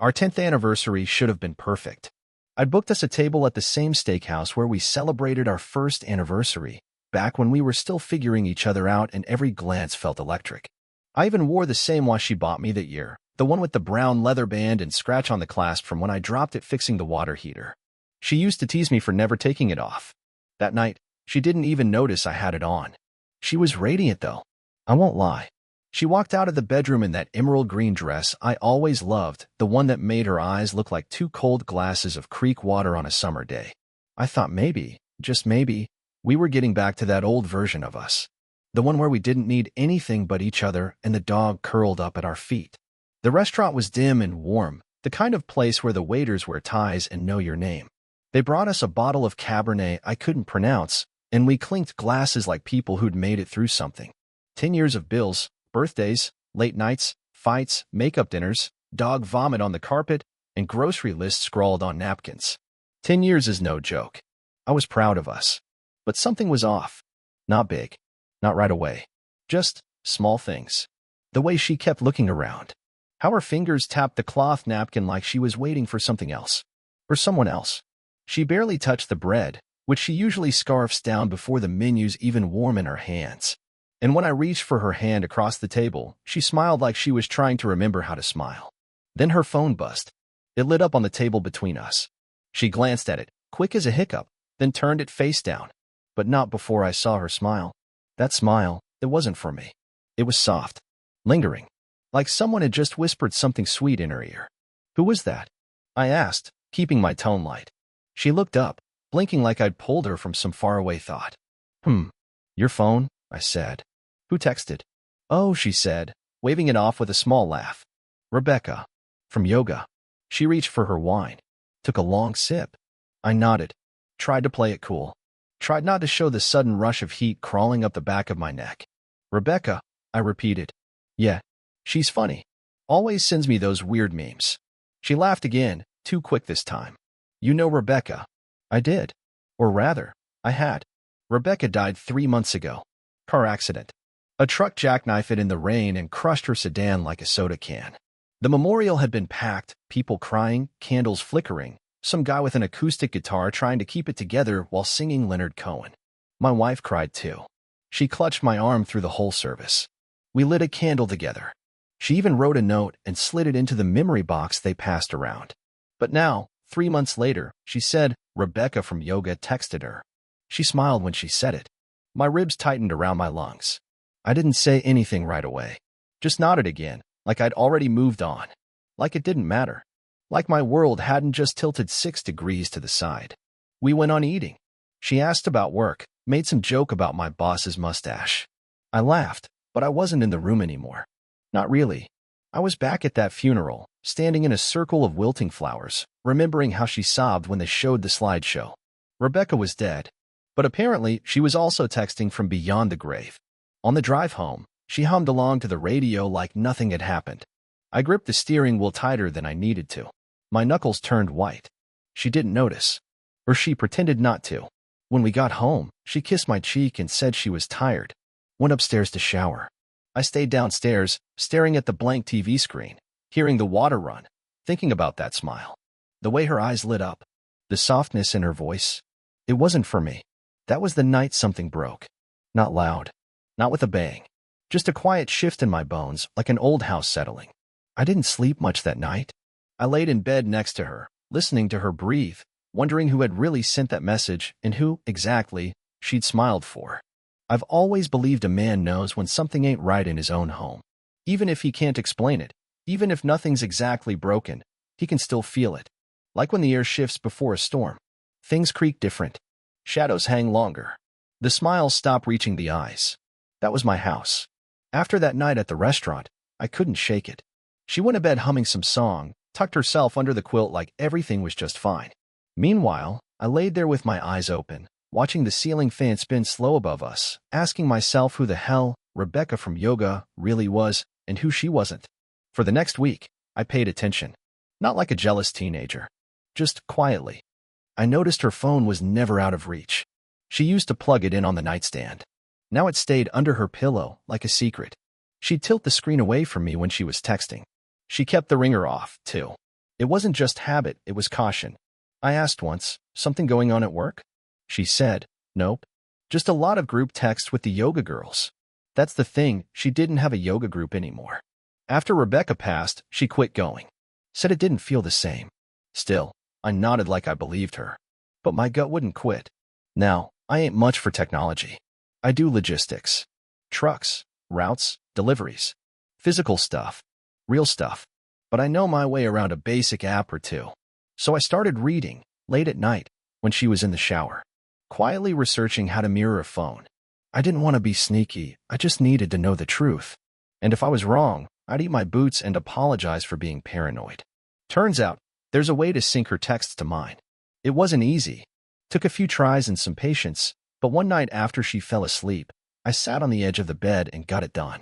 Our 10th anniversary should have been perfect. I'd booked us a table at the same steakhouse where we celebrated our first anniversary, back when we were still figuring each other out and every glance felt electric. I even wore the same watch she bought me that year, the one with the brown leather band and scratch on the clasp from when I dropped it fixing the water heater. She used to tease me for never taking it off. That night, she didn't even notice I had it on. She was radiant, though. I won't lie. She walked out of the bedroom in that emerald green dress I always loved, the one that made her eyes look like two cold glasses of creek water on a summer day. I thought maybe, just maybe, we were getting back to that old version of us. The one where we didn't need anything but each other and the dog curled up at our feet. The restaurant was dim and warm, the kind of place where the waiters wear ties and know your name. They brought us a bottle of Cabernet I couldn't pronounce, and we clinked glasses like people who'd made it through something. 10 years of bills, birthdays, late nights, fights, makeup dinners, dog vomit on the carpet, and grocery lists scrawled on napkins. 10 years is no joke. I was proud of us. But something was off. Not big. Not right away. Just small things. The way she kept looking around. How her fingers tapped the cloth napkin like she was waiting for something else. For someone else. She barely touched the bread, which she usually scarfs down before the menu's even warm in her hands. And when I reached for her hand across the table, she smiled like she was trying to remember how to smile. Then her phone buzzed. It lit up on the table between us. She glanced at it, quick as a hiccup, then turned it face down. But not before I saw her smile. That smile, it wasn't for me. It was soft, lingering, like someone had just whispered something sweet in her ear. Who was that? I asked, keeping my tone light. She looked up, blinking like I'd pulled her from some faraway thought. Your phone, I said. Who texted? Oh, she said, waving it off with a small laugh. Rebecca. From yoga. She reached for her wine. Took a long sip. I nodded. Tried to play it cool. Tried not to show the sudden rush of heat crawling up the back of my neck. Rebecca, I repeated. Yeah, she's funny. Always sends me those weird memes. She laughed again, too quick this time. You know Rebecca. I did. Or rather, I had. Rebecca died 3 months ago. Car accident. A truck jackknifed it in the rain and crushed her sedan like a soda can. The memorial had been packed, people crying, candles flickering, some guy with an acoustic guitar trying to keep it together while singing Leonard Cohen. My wife cried too. She clutched my arm through the whole service. We lit a candle together. She even wrote a note and slid it into the memory box they passed around. But now, 3 months later, she said Rebecca from yoga texted her. She smiled when she said it. My ribs tightened around my lungs. I didn't say anything right away. Just nodded again, like I'd already moved on. Like it didn't matter. Like my world hadn't just tilted 6 degrees to the side. We went on eating. She asked about work, made some joke about my boss's mustache. I laughed, but I wasn't in the room anymore. Not really. I was back at that funeral, standing in a circle of wilting flowers, remembering how she sobbed when they showed the slideshow. Rebecca was dead. But apparently, she was also texting from beyond the grave. On the drive home, she hummed along to the radio like nothing had happened. I gripped the steering wheel tighter than I needed to. My knuckles turned white. She didn't notice. Or she pretended not to. When we got home, she kissed my cheek and said she was tired. Went upstairs to shower. I stayed downstairs, staring at the blank TV screen, hearing the water run, thinking about that smile. The way her eyes lit up. The softness in her voice. It wasn't for me. That was the night something broke. Not loud. Not with a bang. Just a quiet shift in my bones, like an old house settling. I didn't sleep much that night. I laid in bed next to her, listening to her breathe, wondering who had really sent that message and who, exactly, she'd smiled for. I've always believed a man knows when something ain't right in his own home. Even if he can't explain it, even if nothing's exactly broken, he can still feel it. Like when the air shifts before a storm. Things creak different. Shadows hang longer. The smiles stop reaching the eyes. That was my house. After that night at the restaurant, I couldn't shake it. She went to bed humming some song, tucked herself under the quilt like everything was just fine. Meanwhile, I laid there with my eyes open, watching the ceiling fan spin slow above us, asking myself who the hell Rebecca from yoga really was and who she wasn't. For the next week, I paid attention. Not like a jealous teenager. Just quietly. I noticed her phone was never out of reach. She used to plug it in on the nightstand. Now it stayed under her pillow, like a secret. She'd tilt the screen away from me when she was texting. She kept the ringer off, too. It wasn't just habit, it was caution. I asked once, something going on at work? She said, nope. Just a lot of group texts with the yoga girls. That's the thing, she didn't have a yoga group anymore. After Rebecca passed, she quit going. Said it didn't feel the same. Still, I nodded like I believed her. But my gut wouldn't quit. Now, I ain't much for technology. I do logistics. Trucks, routes, deliveries. Physical stuff. Real stuff. But I know my way around a basic app or two. So I started reading, late at night, when she was in the shower. Quietly researching how to mirror a phone. I didn't want to be sneaky, I just needed to know the truth. And if I was wrong, I'd eat my boots and apologize for being paranoid. Turns out, there's a way to sync her texts to mine. It wasn't easy. Took a few tries and some patience, but one night after she fell asleep, I sat on the edge of the bed and got it done.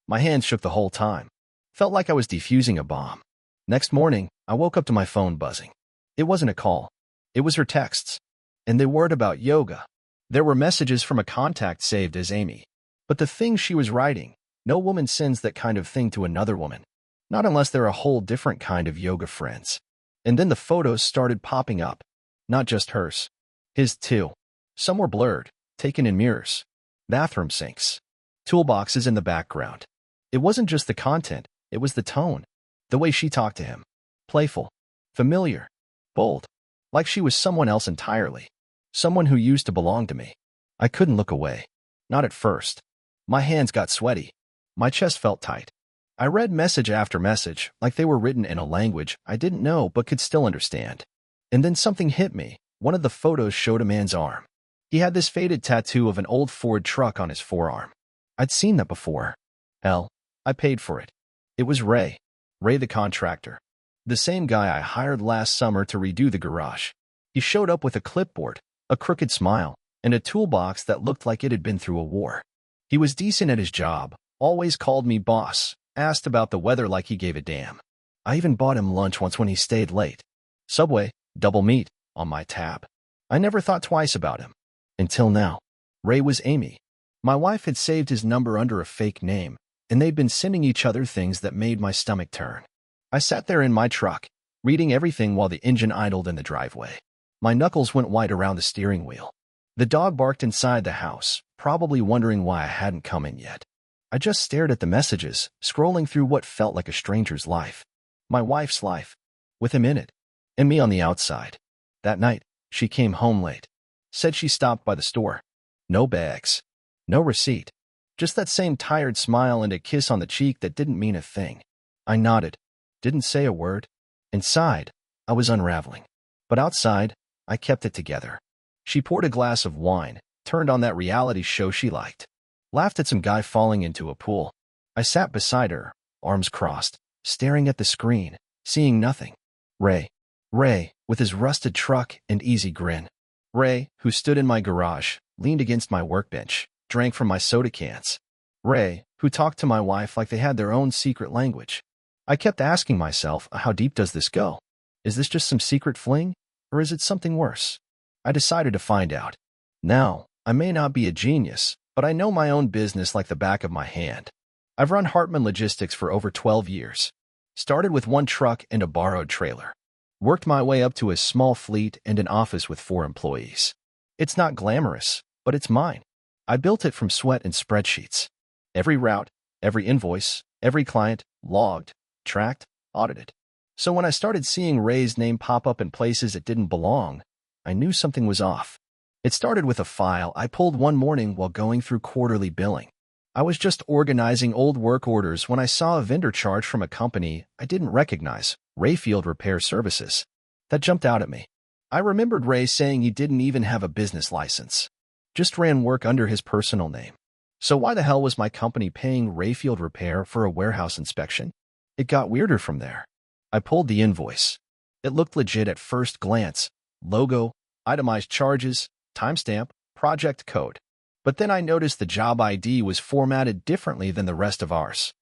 My hands shook the whole time. Felt like I was defusing a bomb. Next morning, I woke up to my phone buzzing. It wasn't a call. It was her texts. And they weren't about yoga. There were messages from a contact saved as Amy. But the things she was writing, no woman sends that kind of thing to another woman. Not unless they're a whole different kind of yoga friends. And then the photos started popping up. Not just hers. His too. Some were blurred, taken in mirrors. Bathroom sinks. Toolboxes in the background. It wasn't just the content, it was the tone. The way she talked to him. Playful. Familiar. Bold. Like she was someone else entirely. Someone who used to belong to me. I couldn't look away. Not at first. My hands got sweaty. My chest felt tight. I read message after message, like they were written in a language I didn't know but could still understand. And then something hit me. One of the photos showed a man's arm. He had this faded tattoo of an old Ford truck on his forearm. I'd seen that before. Hell, I paid for it. It was Ray. Ray the contractor. The same guy I hired last summer to redo the garage. He showed up with a clipboard, a crooked smile, and a toolbox that looked like it had been through a war. He was decent at his job, always called me boss, asked about the weather like he gave a damn. I even bought him lunch once when he stayed late. Subway, double meat, on my tab. I never thought twice about him. Until now. Ray was Amy. My wife had saved his number under a fake name, and they'd been sending each other things that made my stomach turn. I sat there in my truck, reading everything while the engine idled in the driveway. My knuckles went white around the steering wheel. The dog barked inside the house, probably wondering why I hadn't come in yet. I just stared at the messages, scrolling through what felt like a stranger's life. My wife's life, with him in it, and me on the outside. That night, she came home late. Said she stopped by the store. No bags. No receipt. Just that same tired smile and a kiss on the cheek that didn't mean a thing. I nodded. Didn't say a word. Inside, I was unraveling. But outside, I kept it together. She poured a glass of wine, turned on that reality show she liked. Laughed at some guy falling into a pool. I sat beside her, arms crossed, staring at the screen, seeing nothing. Ray. Ray, with his rusted truck and easy grin. Ray, who stood in my garage, leaned against my workbench, drank from my soda cans. Ray, who talked to my wife like they had their own secret language. I kept asking myself, how deep does this go? Is this just some secret fling? Or is it something worse? I decided to find out. Now, I may not be a genius, but I know my own business like the back of my hand. I've run Hartman Logistics for over 12 years. Started with one truck and a borrowed trailer. Worked my way up to a small fleet and an office with 4 employees. It's not glamorous, but it's mine. I built it from sweat and spreadsheets. Every route, every invoice, every client, logged, tracked, audited. So when I started seeing Ray's name pop up in places it didn't belong, I knew something was off. It started with a file I pulled one morning while going through quarterly billing. I was just organizing old work orders when I saw a vendor charge from a company I didn't recognize, Rayfield Repair Services. That jumped out at me. I remembered Ray saying he didn't even have a business license. Just ran work under his personal name. So why the hell was my company paying Rayfield Repair for a warehouse inspection? It got weirder from there. I pulled the invoice. It looked legit at first glance. Logo, itemized charges, timestamp, project code. But then I noticed the job ID was formatted differently than the rest of ours.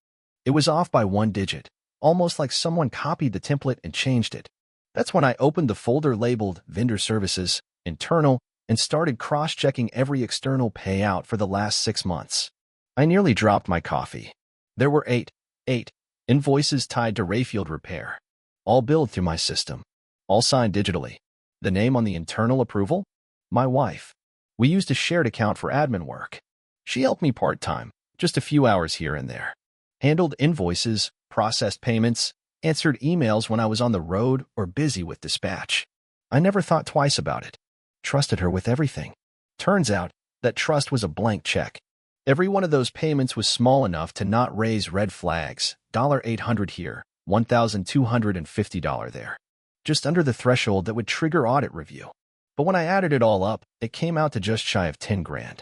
It was off by 1 digit, almost like someone copied the template and changed it. That's when I opened the folder labeled Vendor Services, Internal, and started cross-checking every external payout for the last 6 months. I nearly dropped my coffee. There were eight invoices tied to Rayfield Repair. all billed through my system, all signed digitally. The name on the internal approval? My wife. We used a shared account for admin work. She helped me part-time, just a few hours here and there. Handled invoices, processed payments, answered emails when I was on the road or busy with dispatch. I never thought twice about it. Trusted her with everything. Turns out that trust was a blank check. Every one of those payments was small enough to not raise red flags. $800 here, $1,250 there. Just under the threshold that would trigger audit review. But when I added it all up, it came out to just shy of 10 grand.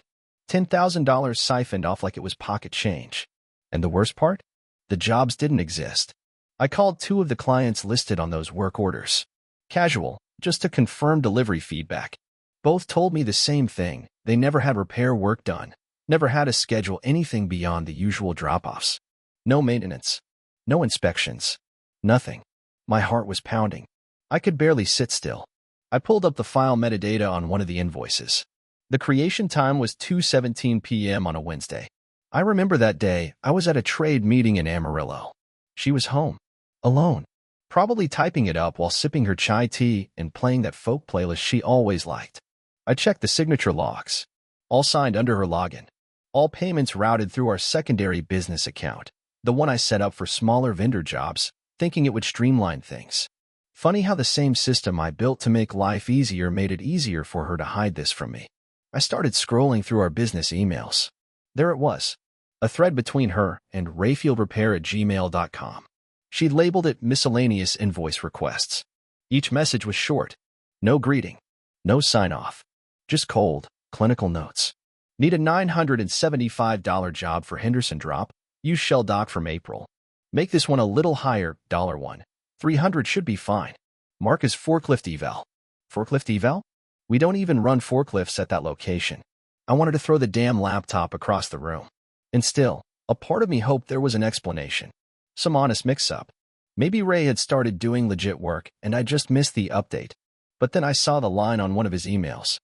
$10,000 siphoned off like it was pocket change. And the worst part? The jobs didn't exist. I called 2 of the clients listed on those work orders. Casual, just to confirm delivery feedback. Both told me the same thing. They never had repair work done. Never had to schedule anything beyond the usual drop-offs. No maintenance. No inspections. Nothing. My heart was pounding. I could barely sit still. I pulled up the file metadata on one of the invoices. The creation time was 2:17 p.m. on a Wednesday. I remember that day, I was at a trade meeting in Amarillo. She was home. Alone. Probably typing it up while sipping her chai tea and playing that folk playlist she always liked. I checked the signature logs. All signed under her login. All payments routed through our secondary business account, the one I set up for smaller vendor jobs, thinking it would streamline things. Funny how the same system I built to make life easier made it easier for her to hide this from me. I started scrolling through our business emails. There it was. A thread between her and rayfieldrepair@gmail.com. She'd labeled it miscellaneous invoice requests. Each message was short. No greeting. No sign-off. Just cold, clinical notes. Need a $975 job for Henderson drop. Use Shell Doc from April. Make this one a little higher, $1. 300 should be fine. Mark as forklift eval. Forklift eval? We don't even run forklifts at that location. I wanted to throw the damn laptop across the room. And still, a part of me hoped there was an explanation. Some honest mix-up. Maybe Ray had started doing legit work and I just missed the update. But then I saw the line on one of his emails.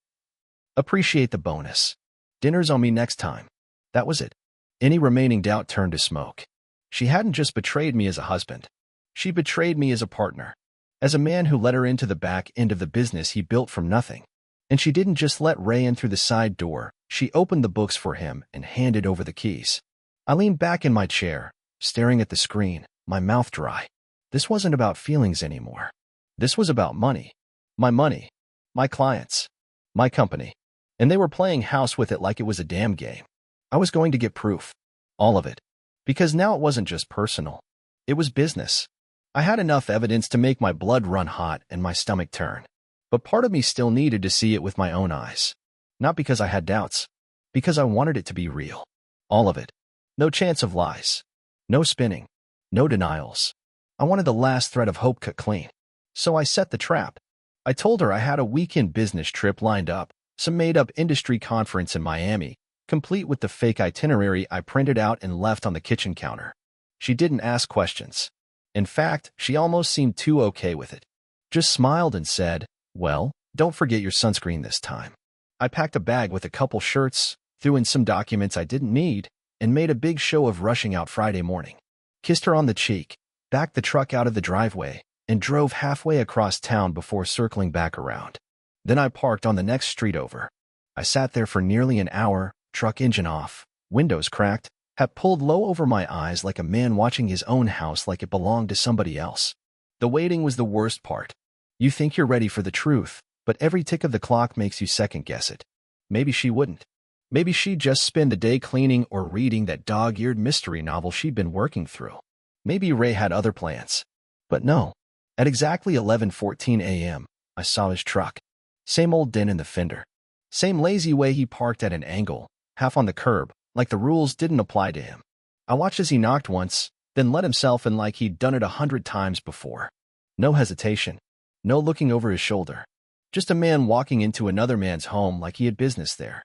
Appreciate the bonus. Dinner's on me next time. That was it. Any remaining doubt turned to smoke. She hadn't just betrayed me as a husband. She betrayed me as a partner. As a man who let her into the back end of the business he built from nothing. And she didn't just let Ray in through the side door. She opened the books for him and handed over the keys. I leaned back in my chair, staring at the screen, my mouth dry. This wasn't about feelings anymore. This was about money. My clients, my company. And they were playing house with it like it was a damn game. I was going to get proof. All of it. Because now it wasn't just personal. It was business. I had enough evidence to make my blood run hot and my stomach turn. But part of me still needed to see it with my own eyes. Not because I had doubts. Because I wanted it to be real. All of it. No chance of lies. No spinning. No denials. I wanted the last thread of hope cut clean. So I set the trap. I told her I had a weekend business trip lined up, some made-up industry conference in Miami, complete with the fake itinerary I printed out and left on the kitchen counter. She didn't ask questions. In fact, she almost seemed too okay with it. Just smiled and said, well, don't forget your sunscreen this time. I packed a bag with a couple shirts, threw in some documents I didn't need, and made a big show of rushing out Friday morning. Kissed her on the cheek, backed the truck out of the driveway, and drove halfway across town before circling back around. Then I parked on the next street over. I sat there for nearly an hour, truck engine off, windows cracked, hat pulled low over my eyes like a man watching his own house like it belonged to somebody else. The waiting was the worst part. You think you're ready for the truth, but every tick of the clock makes you second-guess it. Maybe she wouldn't. Maybe she'd just spend the day cleaning or reading that dog-eared mystery novel she'd been working through. Maybe Ray had other plans. But no. At exactly 11:14 a.m., I saw his truck. Same old dent in the fender. Same lazy way he parked at an angle, half on the curb, like the rules didn't apply to him. I watched as he knocked once, then let himself in like he'd done it 100 times before. No hesitation. No looking over his shoulder. Just a man walking into another man's home like he had business there.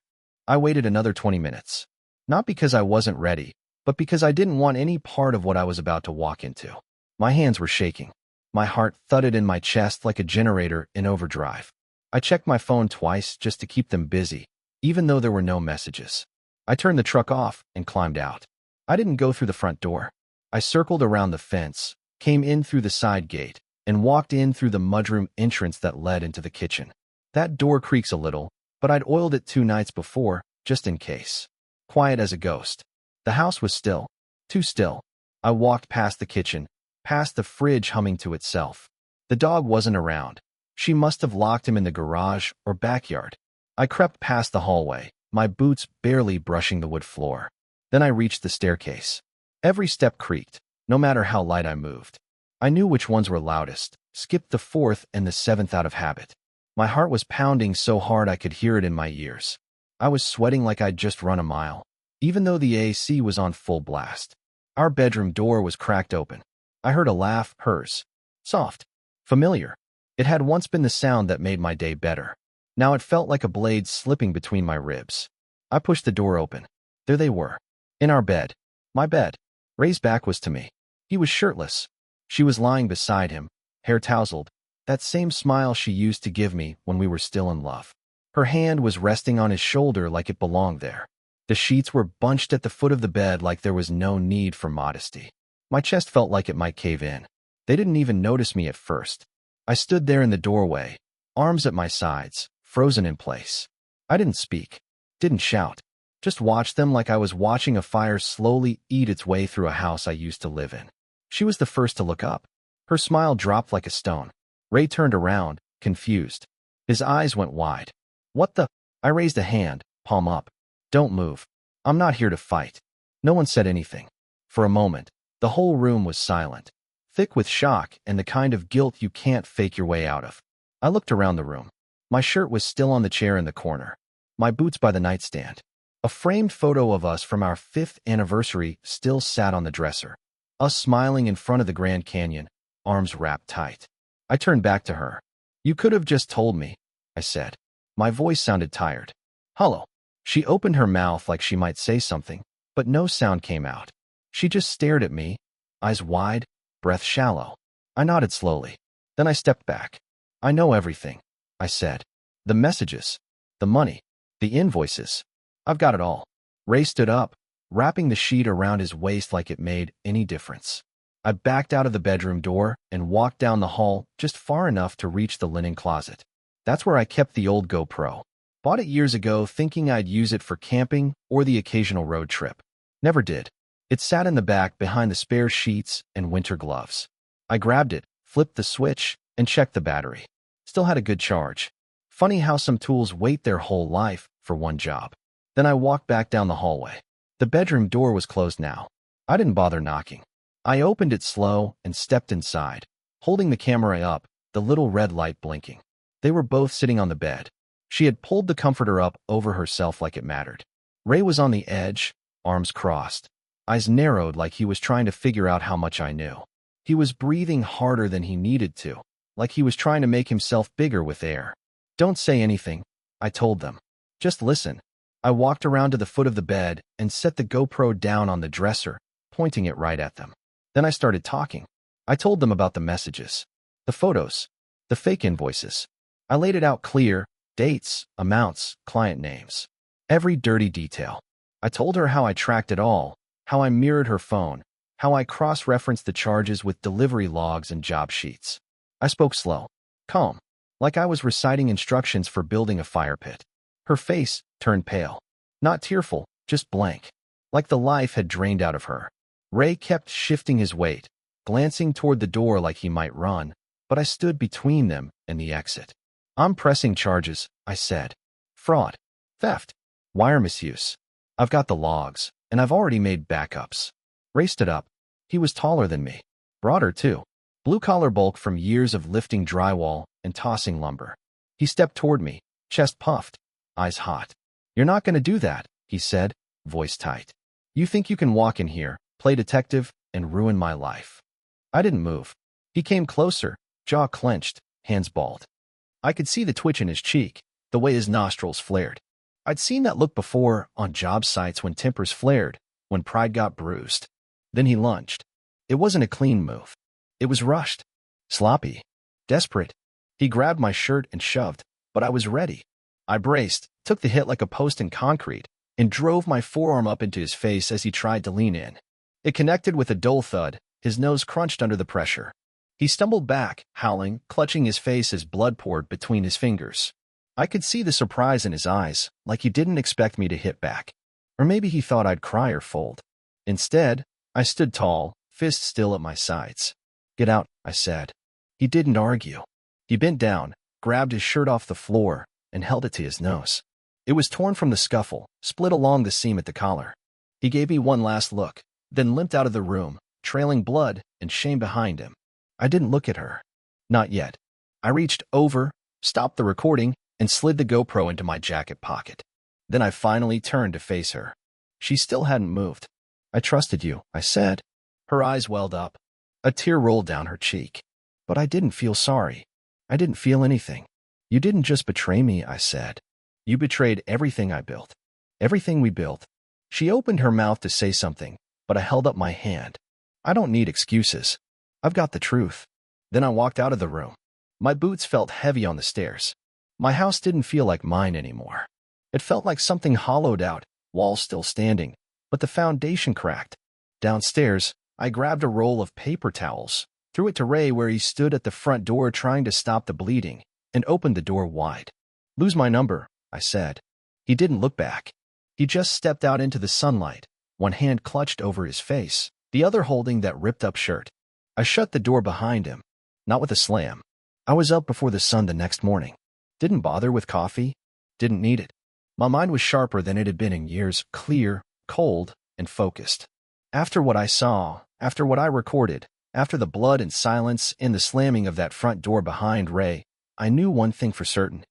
I waited another 20 minutes. Not because I wasn't ready, but because I didn't want any part of what I was about to walk into. My hands were shaking. My heart thudded in my chest like a generator in overdrive. I checked my phone twice just to keep them busy, even though there were no messages. I turned the truck off and climbed out. I didn't go through the front door. I circled around the fence, came in through the side gate, and walked in through the mudroom entrance that led into the kitchen. That door creaks a little, but I'd oiled it 2 nights before, just in case. Quiet as a ghost. The house was still. Too still. I walked past the kitchen, past the fridge humming to itself. The dog wasn't around. She must have locked him in the garage or backyard. I crept past the hallway, my boots barely brushing the wood floor. Then I reached the staircase. Every step creaked, no matter how light I moved. I knew which ones were loudest, skipped the 4th and the 7th out of habit. My heart was pounding so hard I could hear it in my ears. I was sweating like I'd just run a mile, even though the AC was on full blast. Our bedroom door was cracked open. I heard a laugh, hers. Soft. Familiar. It had once been the sound that made my day better. Now it felt like a blade slipping between my ribs. I pushed the door open. There they were. In our bed. My bed. Ray's back was to me. He was shirtless. She was lying beside him, hair tousled, that same smile she used to give me when we were still in love. Her hand was resting on his shoulder like it belonged there. The sheets were bunched at the foot of the bed like there was no need for modesty. My chest felt like it might cave in. They didn't even notice me at first. I stood there in the doorway, arms at my sides, frozen in place. I didn't speak, didn't shout, just watched them like I was watching a fire slowly eat its way through a house I used to live in. She was the first to look up. Her smile dropped like a stone. Ray turned around, confused. His eyes went wide. What the? I raised a hand, palm up. Don't move. I'm not here to fight. No one said anything. For a moment, the whole room was silent, thick with shock and the kind of guilt you can't fake your way out of. I looked around the room. My shirt was still on the chair in the corner. My boots by the nightstand. A framed photo of us from our 5th anniversary still sat on the dresser. Us smiling in front of the Grand Canyon, arms wrapped tight. I turned back to her. You could have just told me, I said. My voice sounded tired. Hello. She opened her mouth like she might say something, but no sound came out. She just stared at me, eyes wide, breath shallow. I nodded slowly. Then I stepped back. I know everything, I said. The messages, the money, the invoices. I've got it all. Ray stood up, wrapping the sheet around his waist like it made any difference. I backed out of the bedroom door and walked down the hall just far enough to reach the linen closet. That's where I kept the old GoPro. Bought it years ago thinking I'd use it for camping or the occasional road trip. Never did. It sat in the back behind the spare sheets and winter gloves. I grabbed it, flipped the switch, and checked the battery. Still had a good charge. Funny how some tools wait their whole life for one job. Then I walked back down the hallway. The bedroom door was closed now. I didn't bother knocking. I opened it slow and stepped inside, holding the camera up, the little red light blinking. They were both sitting on the bed. She had pulled the comforter up over herself like it mattered. Ray was on the edge, arms crossed, eyes narrowed like he was trying to figure out how much I knew. He was breathing harder than he needed to, like he was trying to make himself bigger with air. Don't say anything, I told them. Just listen. I walked around to the foot of the bed and set the GoPro down on the dresser, pointing it right at them. Then I started talking. I told them about the messages, the photos, the fake invoices. I laid it out clear, dates, amounts, client names. Every dirty detail. I told her how I tracked it all, how I mirrored her phone, how I cross-referenced the charges with delivery logs and job sheets. I spoke slow, calm, like I was reciting instructions for building a fire pit. Her face turned pale. Not tearful, just blank. Like the life had drained out of her. Ray kept shifting his weight, glancing toward the door like he might run, but I stood between them and the exit. I'm pressing charges, I said. Fraud. Theft. Wire misuse. I've got the logs, and I've already made backups. Ray stood up. He was taller than me. Broader, too. Blue-collar bulk from years of lifting drywall and tossing lumber. He stepped toward me, chest puffed, eyes hot. You're not going to do that, he said, voice tight. You think you can walk in here, play detective, and ruin my life. I didn't move. He came closer, jaw clenched, hands balled. I could see the twitch in his cheek, the way his nostrils flared. I'd seen that look before on job sites when tempers flared, when pride got bruised. Then he lunged. It wasn't a clean move. It was rushed, sloppy, desperate. He grabbed my shirt and shoved, but I was ready. I braced, took the hit like a post in concrete, and drove my forearm up into his face as he tried to lean in. It connected with a dull thud. His nose crunched under the pressure. He stumbled back, howling, clutching his face as blood poured between his fingers. I could see the surprise in his eyes, like he didn't expect me to hit back. Or maybe he thought I'd cry or fold. Instead, I stood tall, fists still at my sides. "Get out," I said. He didn't argue. He bent down, grabbed his shirt off the floor, and held it to his nose. It was torn from the scuffle, split along the seam at the collar. He gave me one last look, then limped out of the room, trailing blood and shame behind him. I didn't look at her. Not yet. I reached over, stopped the recording, and slid the GoPro into my jacket pocket. Then I finally turned to face her. She still hadn't moved. "I trusted you," I said. Her eyes welled up. A tear rolled down her cheek. But I didn't feel sorry. I didn't feel anything. "You didn't just betray me," I said. "You betrayed everything I built. Everything we built." She opened her mouth to say something, but I held up my hand. "I don't need excuses. I've got the truth." Then I walked out of the room. My boots felt heavy on the stairs. My house didn't feel like mine anymore. It felt like something hollowed out, walls still standing, but the foundation cracked. Downstairs, I grabbed a roll of paper towels, threw it to Ray where he stood at the front door trying to stop the bleeding, and opened the door wide. "Lose my number," I said. He didn't look back. He just stepped out into the sunlight, one hand clutched over his face, the other holding that ripped-up shirt. I shut the door behind him, not with a slam. I was up before the sun the next morning. Didn't bother with coffee. Didn't need it. My mind was sharper than it had been in years, clear, cold, and focused. After what I saw, after what I recorded, after the blood and silence and the slamming of that front door behind Ray, I knew one thing for certain.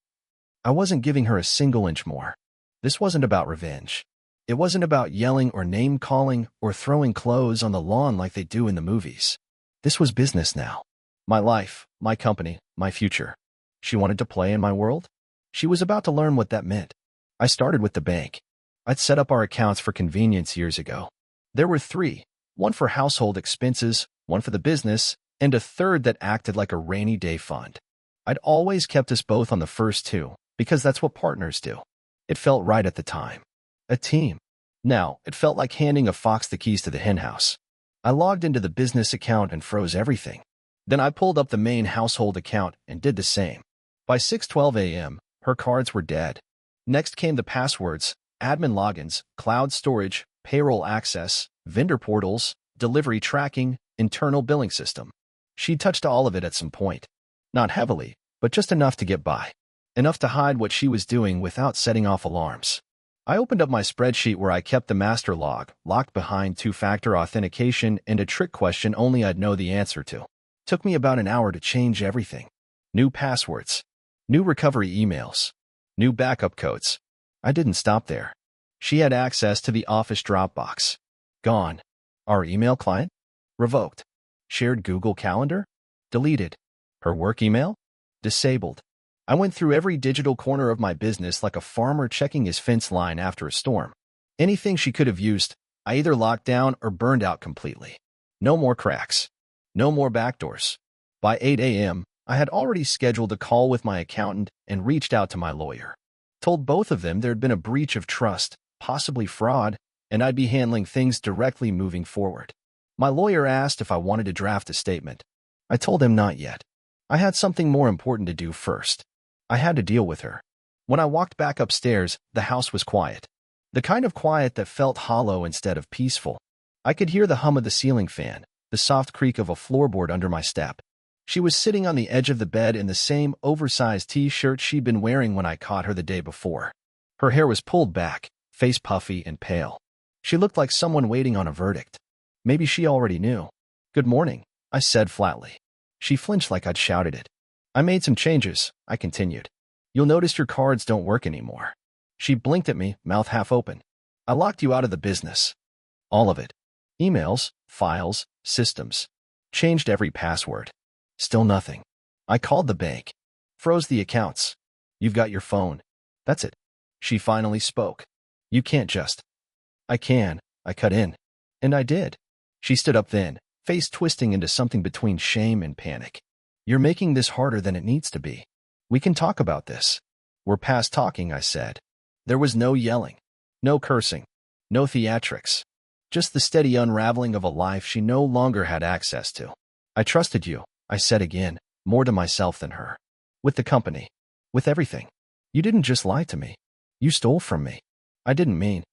I wasn't giving her a single inch more. This wasn't about revenge. It wasn't about yelling or name-calling or throwing clothes on the lawn like they do in the movies. This was business now. My life, my company, my future. She wanted to play in my world? She was about to learn what that meant. I started with the bank. I'd set up our accounts for convenience years ago. There were three, one for household expenses, one for the business, and a third that acted like a rainy day fund. I'd always kept us both on the first two, because that's what partners do. It felt right at the time. A team. Now, it felt like handing a fox the keys to the henhouse. I logged into the business account and froze everything. Then I pulled up the main household account and did the same. By 6:12 a.m., her cards were dead. Next came the passwords, admin logins, cloud storage, payroll access, vendor portals, delivery tracking, internal billing system. She touched all of it at some point. Not heavily, but just enough to get by. Enough to hide what she was doing without setting off alarms. I opened up my spreadsheet where I kept the master log, locked behind two-factor authentication and a trick question only I'd know the answer to. Took me about an hour to change everything. New passwords. New recovery emails. New backup codes. I didn't stop there. She had access to the office Dropbox. Gone. Our email client? Revoked. Shared Google Calendar? Deleted. Her work email? Disabled. I went through every digital corner of my business like a farmer checking his fence line after a storm. Anything she could have used, I either locked down or burned out completely. No more cracks. No more backdoors. By 8 a.m., I had already scheduled a call with my accountant and reached out to my lawyer. Told both of them there had been a breach of trust, possibly fraud, and I'd be handling things directly moving forward. My lawyer asked if I wanted to draft a statement. I told him not yet. I had something more important to do first. I had to deal with her. When I walked back upstairs, the house was quiet. The kind of quiet that felt hollow instead of peaceful. I could hear the hum of the ceiling fan, the soft creak of a floorboard under my step. She was sitting on the edge of the bed in the same oversized t-shirt she'd been wearing when I caught her the day before. Her hair was pulled back, face puffy and pale. She looked like someone waiting on a verdict. Maybe she already knew. "Good morning," I said flatly. She flinched like I'd shouted it. "I made some changes," I continued. "You'll notice your cards don't work anymore." She blinked at me, mouth half open. "I locked you out of the business." All of it. Emails, files, systems. Changed every password. Still nothing. I called the bank. Froze the accounts. "You've got your phone." "That's it." She finally spoke. "You can't just." "I can," I cut in. And I did. She stood up then, face twisting into something between shame and panic. "You're making this harder than it needs to be. We can talk about this." "We're past talking," I said. There was no yelling, no cursing, no theatrics. Just the steady unraveling of a life she no longer had access to. "I trusted you," I said again, more to myself than her. With the company. With everything. You didn't just lie to me. You stole from me. I didn't mean.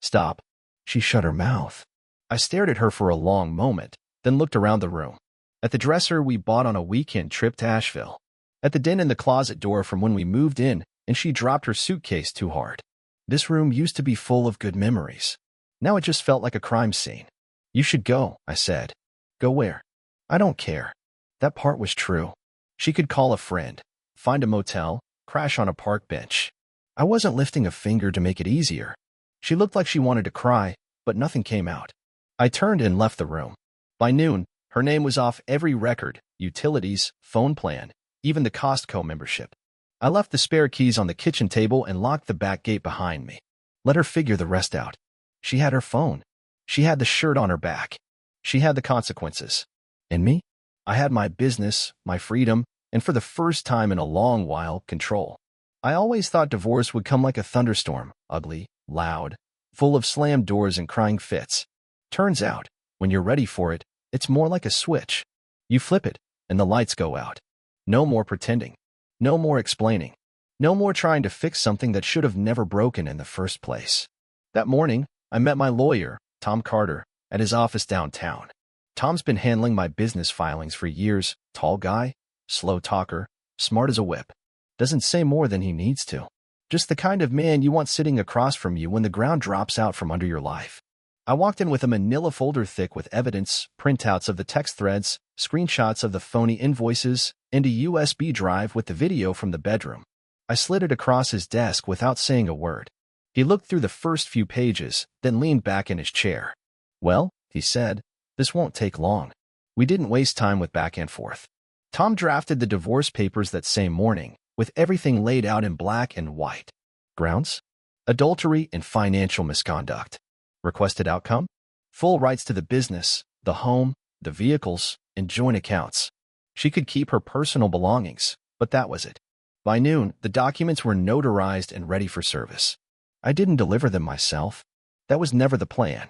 Stop. She shut her mouth. I stared at her for a long moment, then looked around the room. At the dresser we bought on a weekend trip to Asheville. At the dent in the closet door from when we moved in, and she dropped her suitcase too hard. This room used to be full of good memories. Now it just felt like a crime scene. You should go, I said. Go where? I don't care. That part was true. She could call a friend, find a motel, crash on a park bench. I wasn't lifting a finger to make it easier. She looked like she wanted to cry, but nothing came out. I turned and left the room. By noon, her name was off every record, utilities, phone plan, even the Costco membership. I left the spare keys on the kitchen table and locked the back gate behind me. Let her figure the rest out. She had her phone. She had the shirt on her back. She had the consequences. And me? I had my business, my freedom, and for the first time in a long while, control. I always thought divorce would come like a thunderstorm, ugly, loud, full of slammed doors and crying fits. Turns out, when you're ready for it, it's more like a switch. You flip it, and the lights go out. No more pretending. No more explaining. No more trying to fix something that should have never broken in the first place. That morning, I met my lawyer, Tom Carter, at his office downtown. Tom's been handling my business filings for years, tall guy, slow talker, smart as a whip. Doesn't say more than he needs to. Just the kind of man you want sitting across from you when the ground drops out from under your life. I walked in with a manila folder thick with evidence, printouts of the text threads, screenshots of the phony invoices, and a USB drive with the video from the bedroom. I slid it across his desk without saying a word. He looked through the first few pages, then leaned back in his chair. Well, he said, this won't take long. We didn't waste time with back and forth. Tom drafted the divorce papers that same morning, with everything laid out in black and white. Grounds? Adultery and financial misconduct. Requested outcome? Full rights to the business, the home, the vehicles, and joint accounts. She could keep her personal belongings, but that was it. By noon, the documents were notarized and ready for service. I didn't deliver them myself. That was never the plan.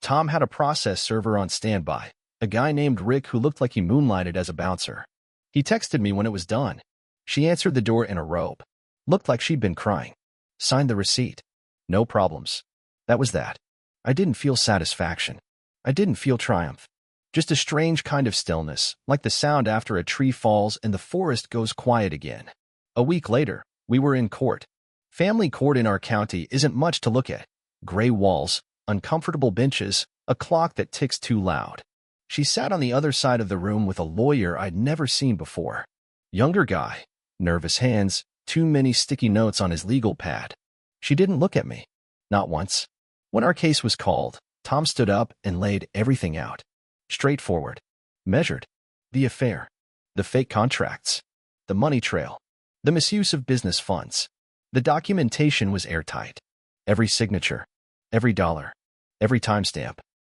Tom had a process server on standby, a guy named Rick who looked like he moonlighted as a bouncer. He texted me when it was done. She answered the door in a robe. Looked like she'd been crying. Signed the receipt. No problems. That was that. I didn't feel satisfaction. I didn't feel triumph. Just a strange kind of stillness, like the sound after a tree falls and the forest goes quiet again. A week later, we were in court. Family court in our county isn't much to look at. Gray walls, uncomfortable benches, a clock that ticks too loud. She sat on the other side of the room with a lawyer I'd never seen before. Younger guy, nervous hands, too many sticky notes on his legal pad. She didn't look at me. Not once. When our case was called, Tom stood up and laid everything out. Straightforward. Measured. The affair. The fake contracts. The money trail. The misuse of business funds. The documentation was airtight. Every signature. Every dollar. Every timestamp.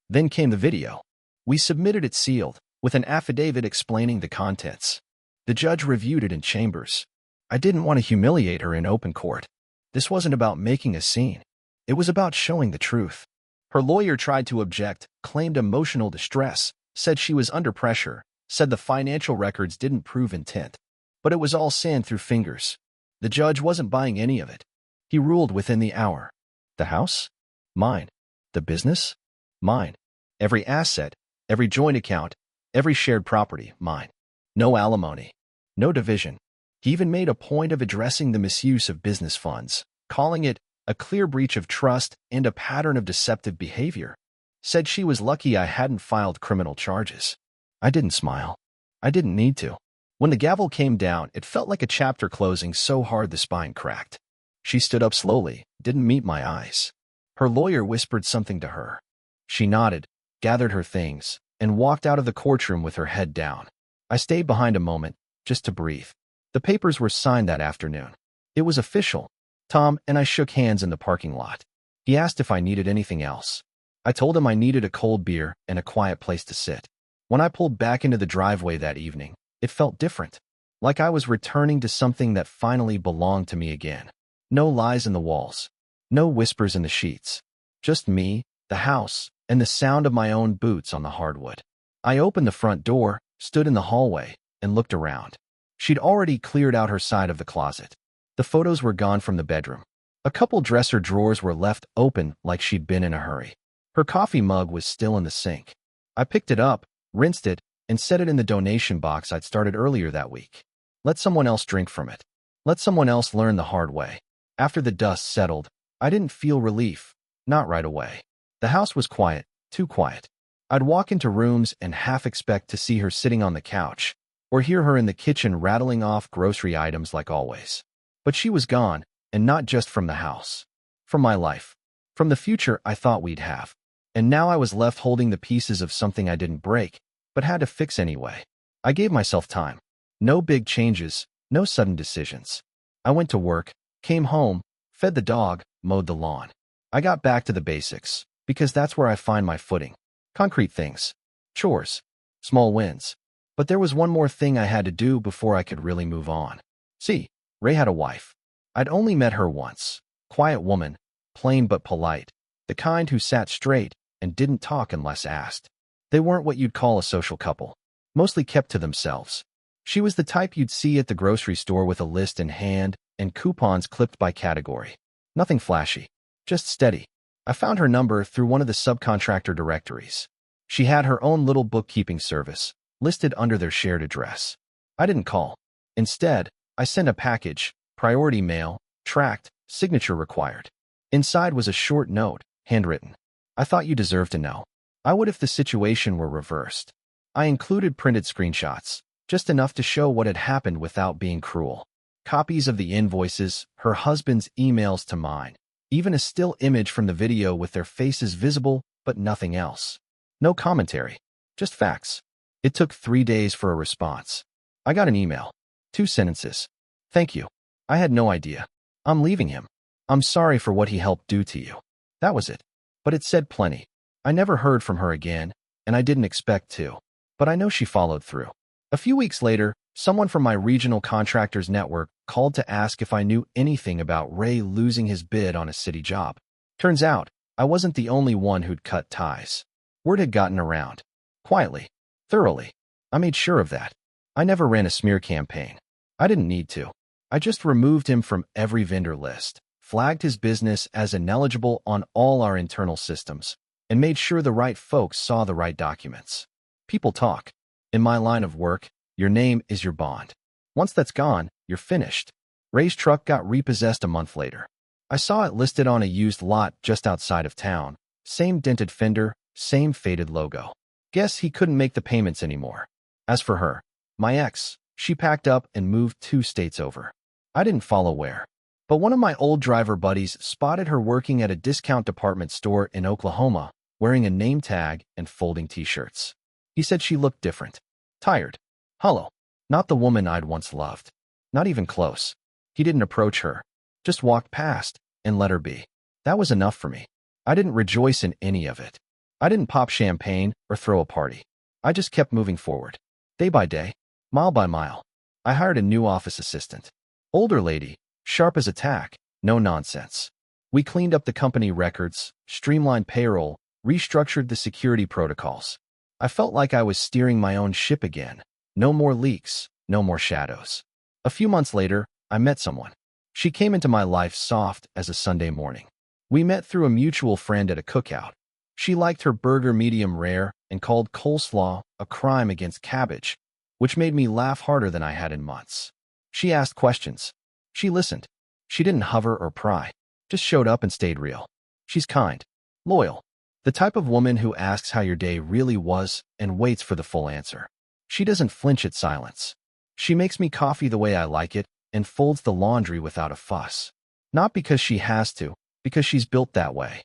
Then came the video. We submitted it sealed, with an affidavit explaining the contents. The judge reviewed it in chambers. I didn't want to humiliate her in open court. This wasn't about making a scene. It was about showing the truth. Her lawyer tried to object, claimed emotional distress, said she was under pressure, said the financial records didn't prove intent. But it was all sand through fingers. The judge wasn't buying any of it. He ruled within the hour. The house? Mine. The business? Mine. Every asset, every joint account, every shared property, mine. No alimony. No division. He even made a point of addressing the misuse of business funds, calling it a clear breach of trust and a pattern of deceptive behavior. Said she was lucky I hadn't filed criminal charges. I didn't smile. I didn't need to. When the gavel came down, it felt like a chapter closing so hard the spine cracked. She stood up slowly, didn't meet my eyes. Her lawyer whispered something to her. She nodded, gathered her things, and walked out of the courtroom with her head down. I stayed behind a moment, just to breathe. The papers were signed that afternoon. It was official. Tom and I shook hands in the parking lot. He asked if I needed anything else. I told him I needed a cold beer and a quiet place to sit. When I pulled back into the driveway that evening, it felt different. Like I was returning to something that finally belonged to me again. No lies in the walls. No whispers in the sheets. Just me, the house, and the sound of my own boots on the hardwood. I opened the front door, stood in the hallway, and looked around. She'd already cleared out her side of the closet. The photos were gone from the bedroom. A couple dresser drawers were left open like she'd been in a hurry. Her coffee mug was still in the sink. I picked it up, rinsed it, and set it in the donation box I'd started earlier that week. Let someone else drink from it. Let someone else learn the hard way. After the dust settled, I didn't feel relief. Not right away. The house was quiet, too quiet. I'd walk into rooms and half expect to see her sitting on the couch, or hear her in the kitchen rattling off grocery items like always. But she was gone, and not just from the house. From my life. From the future I thought we'd have. And now I was left holding the pieces of something I didn't break, but had to fix anyway. I gave myself time. No big changes, no sudden decisions. I went to work, came home, fed the dog, mowed the lawn. I got back to the basics, because that's where I find my footing. Concrete things. Chores. Small wins. But there was one more thing I had to do before I could really move on. See, Ray had a wife. I'd only met her once. Quiet woman, plain but polite, the kind who sat straight and didn't talk unless asked. They weren't what you'd call a social couple. Mostly kept to themselves. She was the type you'd see at the grocery store with a list in hand and coupons clipped by category. Nothing flashy. Just steady. I found her number through one of the subcontractor directories. She had her own little bookkeeping service, listed under their shared address. I didn't call. Instead, I sent a package, priority mail, tracked, signature required. Inside was a short note, handwritten. I thought you deserved to know. I would if the situation were reversed. I included printed screenshots, just enough to show what had happened without being cruel. Copies of the invoices, her husband's emails to mine, even a still image from the video with their faces visible, but nothing else. No commentary, just facts. It took 3 days for a response. I got an email. 2 sentences. Thank you. I had no idea. I'm leaving him. I'm sorry for what he helped do to you. That was it. But it said plenty. I never heard from her again, and I didn't expect to. But I know she followed through. A few weeks later, someone from my regional contractors network called to ask if I knew anything about Ray losing his bid on a city job. Turns out, I wasn't the only one who'd cut ties. Word had gotten around. Quietly. Thoroughly. I made sure of that. I never ran a smear campaign. I didn't need to. I just removed him from every vendor list, flagged his business as ineligible on all our internal systems, and made sure the right folks saw the right documents. People talk. In my line of work, your name is your bond. Once that's gone, you're finished. Ray's truck got repossessed a month later. I saw it listed on a used lot just outside of town. Same dented fender, same faded logo. Guess he couldn't make the payments anymore. As for her, my ex, she packed up and moved 2 states over. I didn't follow where. But one of my old driver buddies spotted her working at a discount department store in Oklahoma, wearing a name tag and folding t-shirts. He said she looked different. Tired. Hollow. Not the woman I'd once loved. Not even close. He didn't approach her. Just walked past and let her be. That was enough for me. I didn't rejoice in any of it. I didn't pop champagne or throw a party. I just kept moving forward. Day by day, mile by mile. I hired a new office assistant. Older lady, sharp as a tack, no nonsense. We cleaned up the company records, streamlined payroll, restructured the security protocols. I felt like I was steering my own ship again. No more leaks, no more shadows. A few months later, I met someone. She came into my life soft as a Sunday morning. We met through a mutual friend at a cookout. She liked her burger medium rare and called coleslaw a crime against cabbage, which made me laugh harder than I had in months. She asked questions. She listened. She didn't hover or pry, just showed up and stayed real. She's kind, loyal, the type of woman who asks how your day really was and waits for the full answer. She doesn't flinch at silence. She makes me coffee the way I like it and folds the laundry without a fuss. Not because she has to, because she's built that way.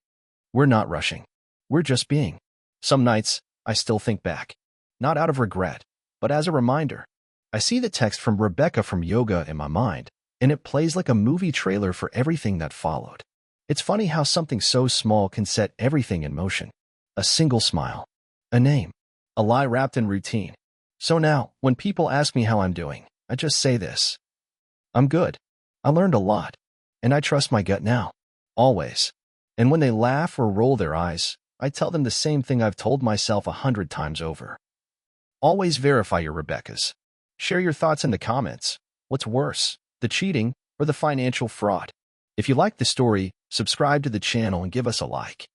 We're not rushing. We're just being. Some nights, I still think back. Not out of regret, but as a reminder. I see the text from Rebecca from yoga in my mind, and it plays like a movie trailer for everything that followed. It's funny how something so small can set everything in motion. A single smile. A name. A lie wrapped in routine. So now, when people ask me how I'm doing, I just say this. I'm good. I learned a lot. And I trust my gut now. Always. And when they laugh or roll their eyes, I tell them the same thing I've told myself 100 times over. Always verify your Rebeccas. Share your thoughts in the comments. What's worse, the cheating or the financial fraud? If you like the story, subscribe to the channel and give us a like.